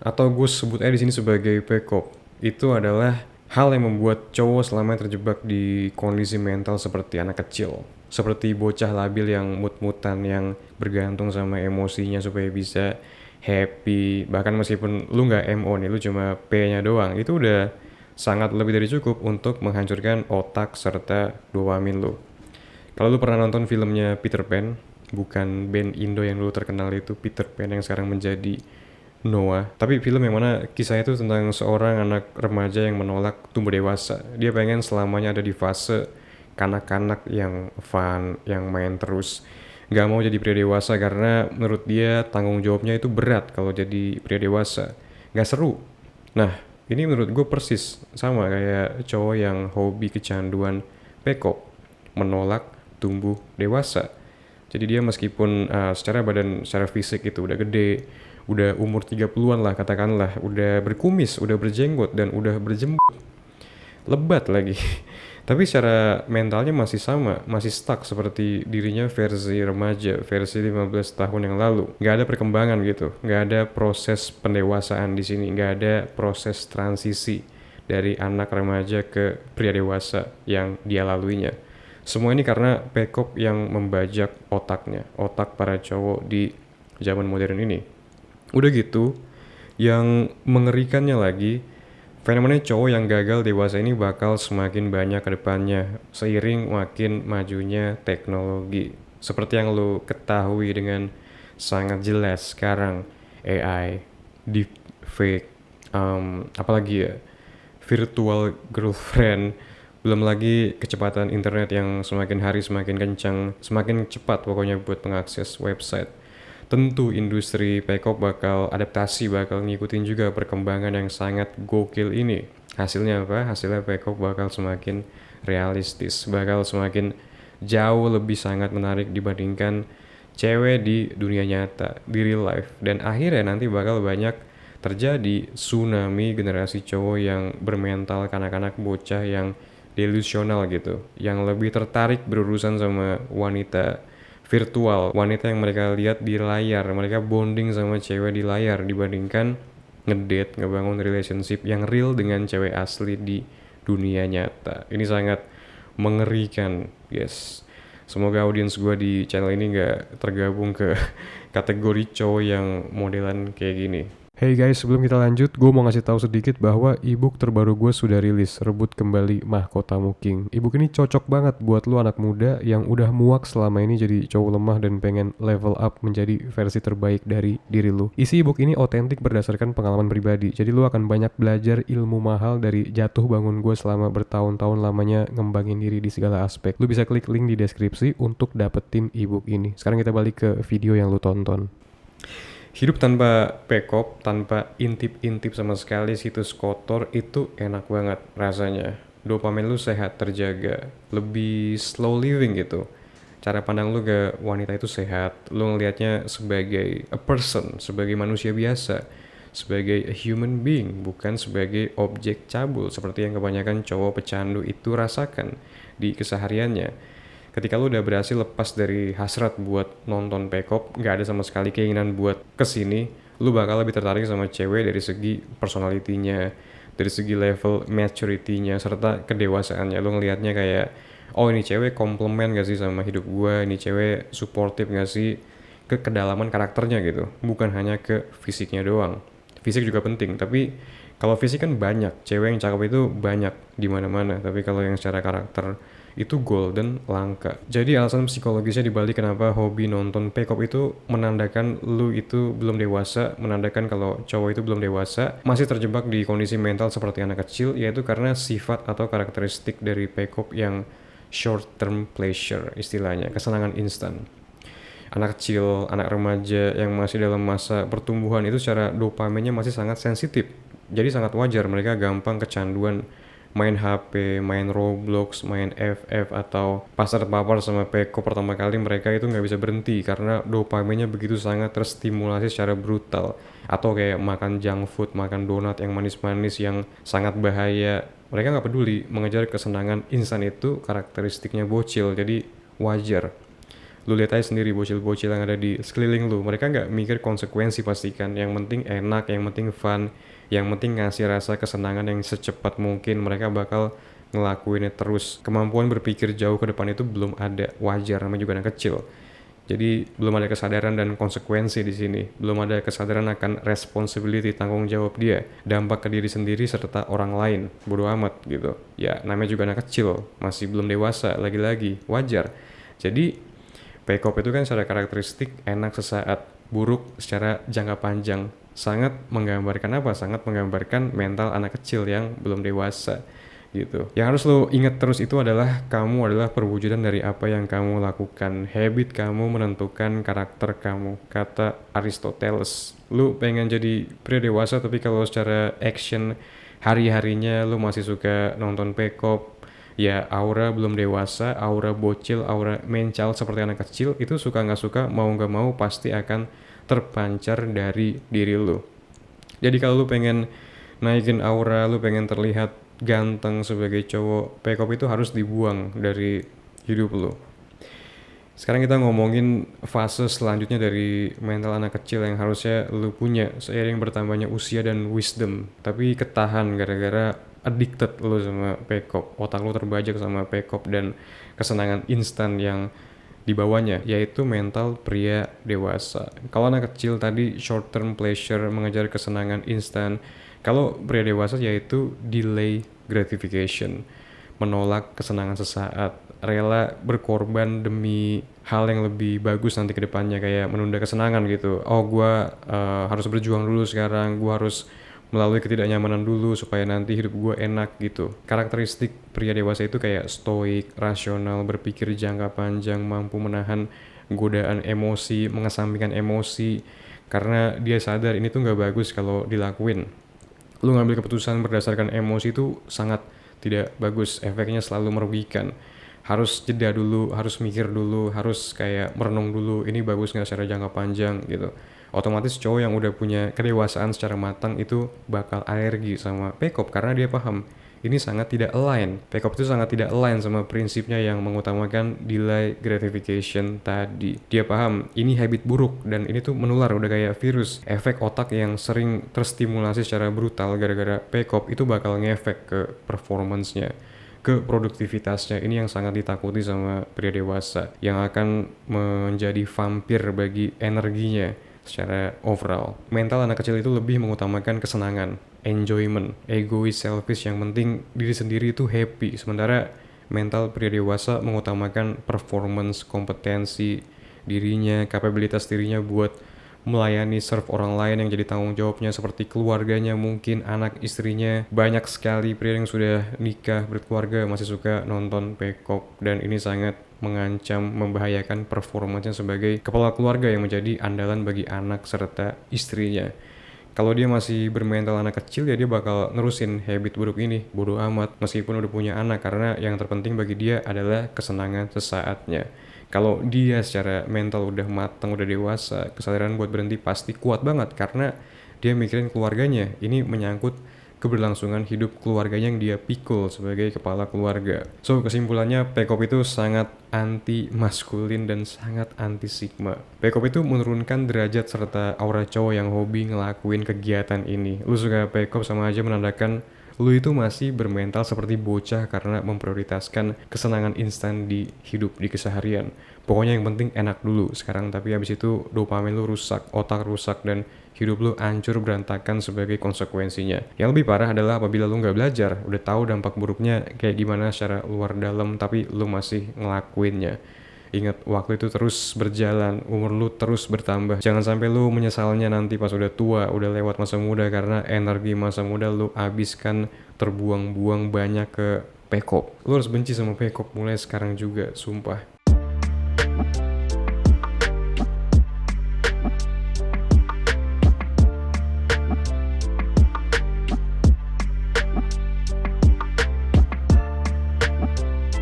atau gue sebut aja di sini sebagai pekop, itu adalah hal yang membuat cowok selamanya terjebak di kondisi mental seperti anak kecil, seperti bocah labil yang mut-mutan, yang bergantung sama emosinya supaya bisa happy. Bahkan meskipun lu nggak MO nih, lu cuma P-nya doang, itu udah sangat lebih dari cukup untuk menghancurkan otak serta dopamin lu. Kalau lu pernah nonton filmnya Peter Pan, bukan band Indo yang dulu terkenal itu Peter Pan yang sekarang menjadi Noah, tapi film yang mana kisahnya itu tentang seorang anak remaja yang menolak tumbuh dewasa. Dia pengen selamanya ada di fase kanak-kanak yang fun, yang main terus. Gak mau jadi pria dewasa karena menurut dia tanggung jawabnya itu berat kalau jadi pria dewasa. Gak seru. Nah, ini menurut gue persis sama kayak cowok yang hobi kecanduan pekop, menolak tumbuh dewasa. Jadi dia meskipun secara badan, secara fisik itu udah gede, udah umur 30-an lah katakanlah, udah berkumis, udah berjenggot, dan udah berjembut, lebat lagi. Tapi secara mentalnya masih sama, masih stuck seperti dirinya versi remaja, versi 15 tahun yang lalu. Nggak ada perkembangan gitu, nggak ada proses pendewasaan di sini, nggak ada proses transisi dari anak remaja ke pria dewasa yang dia laluinya. Semua ini karena pekop yang membajak otaknya, otak para cowok di zaman modern ini. Udah gitu, yang mengerikannya lagi, fenomena cowok yang gagal dewasa ini bakal semakin banyak ke depannya seiring makin majunya teknologi. Seperti yang lo ketahui dengan sangat jelas sekarang, AI, deepfake, apalagi ya, virtual girlfriend, belum lagi kecepatan internet yang semakin hari semakin kencang, semakin cepat pokoknya buat mengakses website. Tentu industri Pekop bakal adaptasi, bakal ngikutin juga perkembangan yang sangat gokil ini. Hasilnya apa? Hasilnya Pekop bakal semakin realistis, bakal semakin jauh lebih sangat menarik dibandingkan cewek di dunia nyata, di real life. Dan akhirnya nanti bakal banyak terjadi tsunami generasi cowok yang bermental kanak-kanak bocah yang delusional gitu, yang lebih tertarik berurusan sama wanita virtual, wanita yang mereka lihat di layar, mereka bonding sama cewek di layar dibandingkan ngedate, ngebangun relationship yang real dengan cewek asli di dunia nyata. Ini sangat mengerikan, guys. Semoga audiens gue di channel ini gak tergabung ke kategori cowok yang modelan kayak gini. Hey guys, sebelum kita lanjut, gue mau ngasih tahu sedikit bahwa ebook terbaru gue sudah rilis, Rebut Kembali Mahkotamu King. Ebook ini cocok banget buat lu anak muda yang udah muak selama ini jadi cowok lemah dan pengen level up menjadi versi terbaik dari diri lu. Isi ebook ini otentik berdasarkan pengalaman pribadi, jadi lu akan banyak belajar ilmu mahal dari jatuh bangun gue selama bertahun-tahun lamanya ngembangin diri di segala aspek. Lu bisa klik link di deskripsi untuk dapetin ebook ini. Sekarang kita balik ke video yang lu tonton. Hidup tanpa pekop, tanpa intip-intip sama sekali, situs kotor, itu enak banget rasanya. Dopamin lu sehat, terjaga, lebih slow living gitu. Cara pandang lu ke wanita itu sehat, lu ngelihatnya sebagai a person, sebagai manusia biasa, sebagai a human being, bukan sebagai objek cabul seperti yang kebanyakan cowok pecandu itu rasakan di kesehariannya. Ketika lu udah berhasil lepas dari hasrat buat nonton Pekop, gak ada sama sekali keinginan buat kesini, lu bakal lebih tertarik sama cewek dari segi personalitinya, dari segi level maturity-nya, serta kedewasaannya. Lu ngelihatnya kayak, oh ini cewek komplement gak sih sama hidup gua, ini cewek supportive gak sih ke kedalaman karakternya gitu, bukan hanya ke fisiknya doang. Fisik juga penting, tapi kalau fisik kan banyak, cewek yang cakep itu banyak di mana-mana, tapi kalau yang secara karakter itu golden, langka. Jadi alasan psikologisnya dibalik kenapa hobi nonton Pekop itu menandakan lu itu belum dewasa, menandakan kalau cowok itu belum dewasa, masih terjebak di kondisi mental seperti anak kecil, yaitu karena sifat atau karakteristik dari Pekop yang short term pleasure, istilahnya, kesenangan instan. Anak kecil, anak remaja yang masih dalam masa pertumbuhan itu secara dopaminnya masih sangat sensitif. Jadi sangat wajar mereka gampang kecanduan main HP, main Roblox, main FF, atau pas terpapar sama Peko pertama kali mereka itu nggak bisa berhenti karena dopaminnya begitu sangat terstimulasi secara brutal. Atau kayak makan junk food, makan donat yang manis-manis yang sangat bahaya. Mereka nggak peduli, mengejar kesenangan instan itu karakteristiknya bocil, jadi wajar. Lu lihat aja sendiri bocil-bocil yang ada di sekeliling lu, mereka nggak mikir konsekuensi pastikan. Yang penting enak, yang penting fun, yang penting ngasih rasa kesenangan yang secepat mungkin. Mereka bakal ngelakuinnya terus. Kemampuan berpikir jauh ke depan itu belum ada, wajar, namanya juga anak kecil. Jadi belum ada kesadaran dan konsekuensi di sini. Belum ada kesadaran akan responsibility, tanggung jawab dia, dampak ke diri sendiri serta orang lain. Bodo amat gitu. Ya namanya juga anak kecil, masih belum dewasa, lagi-lagi wajar. Jadi P-pop itu kan secara karakteristik enak sesaat, buruk secara jangka panjang. Sangat menggambarkan apa? Sangat menggambarkan mental anak kecil yang belum dewasa gitu. Yang harus lo ingat terus itu adalah kamu adalah perwujudan dari apa yang kamu lakukan. Habit kamu menentukan karakter kamu, kata Aristoteles. Lu pengen jadi pria dewasa tapi kalau secara action hari-harinya lu masih suka nonton P-pop, ya aura belum dewasa, aura bocil, aura mencal seperti anak kecil, itu suka nggak suka, mau nggak mau pasti akan terpancar dari diri lu. Jadi kalau lu pengen naikin aura, lu pengen terlihat ganteng sebagai cowok, P-pop itu harus dibuang dari hidup lu. Sekarang kita ngomongin fase selanjutnya dari mental anak kecil yang harusnya lu punya seiring bertambahnya usia dan wisdom, tapi ketahan gara-gara addicted lu sama P-pop, otak lu terbajak sama P-pop dan kesenangan instan yang dibawanya, yaitu mental pria dewasa. Kalau anak kecil tadi short term pleasure, mengejar kesenangan instan. Kalau pria dewasa yaitu delay gratification, menolak kesenangan sesaat, rela berkorban demi hal yang lebih bagus nanti ke depannya, kayak menunda kesenangan gitu. Oh gue harus berjuang dulu sekarang, gue harus melalui ketidaknyamanan dulu supaya nanti hidup gue enak gitu. Karakteristik pria dewasa itu kayak stoik, rasional, berpikir jangka panjang, mampu menahan godaan emosi, mengesampingkan emosi, karena dia sadar ini tuh nggak bagus kalau dilakuin. Lu ngambil keputusan berdasarkan emosi itu sangat tidak bagus, efeknya selalu merugikan. Harus jeda dulu, harus mikir dulu, harus kayak merenung dulu, ini bagus nggak secara jangka panjang gitu. Otomatis cowok yang udah punya kedewasaan secara matang itu bakal alergi sama P-pop karena dia paham ini sangat tidak align. P-pop itu sangat tidak align sama prinsipnya yang mengutamakan delay gratification tadi. Dia paham ini habit buruk dan ini tuh menular, udah kayak virus. Efek otak yang sering terstimulasi secara brutal gara-gara P-pop itu bakal ngefek ke performance-nya, ke produktivitasnya. Ini yang sangat ditakuti sama pria dewasa yang akan menjadi vampir bagi energinya. Secara overall, mental anak kecil itu lebih mengutamakan kesenangan, enjoyment, egois, selfish, yang penting diri sendiri itu happy. Sementara mental pria dewasa mengutamakan performance, kompetensi dirinya, kapabilitas dirinya buat melayani, serve orang lain yang jadi tanggung jawabnya, seperti keluarganya, mungkin anak istrinya. Banyak sekali pria yang sudah nikah, berkeluarga, masih suka nonton P-pop, dan ini sangat mengancam, membahayakan performanya sebagai kepala keluarga yang menjadi andalan bagi anak serta istrinya. Kalau dia masih bermental anak kecil, ya dia bakal nerusin habit buruk ini, bodo amat meskipun udah punya anak, karena yang terpenting bagi dia adalah kesenangan sesaatnya. Kalau dia secara mental udah matang, udah dewasa, kesadaran buat berhenti pasti kuat banget karena dia mikirin keluarganya. Ini menyangkut keberlangsungan hidup keluarganya yang dia pikul sebagai kepala keluarga. So kesimpulannya, P-pop itu sangat anti maskulin dan sangat anti sigma. P-pop itu menurunkan derajat serta aura cowok yang hobi ngelakuin kegiatan ini. Lu suka P-pop sama aja menandakan lu itu masih bermental seperti bocah karena memprioritaskan kesenangan instan di hidup, di keseharian. Pokoknya yang penting enak dulu sekarang, tapi habis itu dopamin lu rusak, otak rusak, dan hidup lu hancur berantakan sebagai konsekuensinya. Yang lebih parah adalah apabila lu nggak belajar, udah tahu dampak buruknya kayak gimana secara luar dalam, tapi lu masih ngelakuinnya. Ingat, waktu itu terus berjalan, umur lu terus bertambah. Jangan sampai lu menyesalnya nanti pas udah tua, udah lewat masa muda, karena energi masa muda lu habiskan terbuang-buang banyak ke P-pop. Lu harus benci sama P-pop mulai sekarang juga, sumpah.